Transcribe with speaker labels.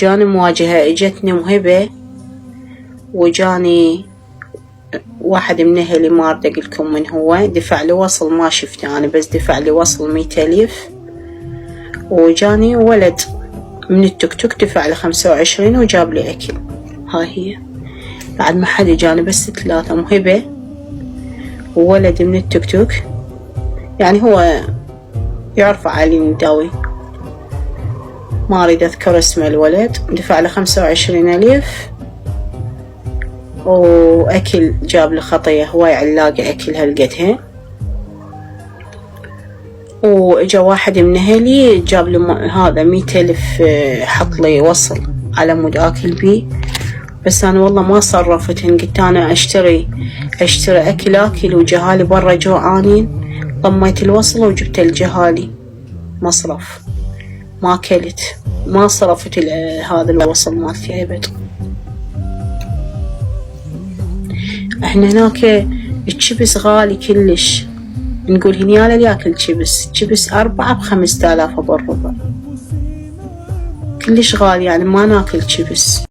Speaker 1: وجاني مواجهة، اجتني مهبة وجاني واحد من اهلي، ما اريد اقولكم من هو، دفع لي وصل ما شفته انا، بس دفع لي وصل 100,000. وجاني ولد من التوك توك دفع لي 25 وجاب لي اكل. هاي هي بعد ما حد جاني، بس 3 مهبة وولد من التوك توك، يعني هو يعرف علي نداوي، ما اريد اذكر اسم الولد، دفع لي 25,000 واكل جاب لي خطية هواي علاقة اكل هالقدها. واجا واحد من اهلي جاب لي هذا 100,000، حط لي وصل على مود اكل بيه، بس انا والله ما صرفتهن، قلت انا اشتري اكل وجهالي برا جوعانين، ضميت الوصل وجبت الجهالي مصرف، ما اكلت، ما صرفت هذا الوصل مالتي ابد. احنا هناك الشيبس غالي كلش، نقول هنياله اللي ياكل شيبس 4 ب5,000 بالربع، كلش غالي، يعني ما ناكل شيبس.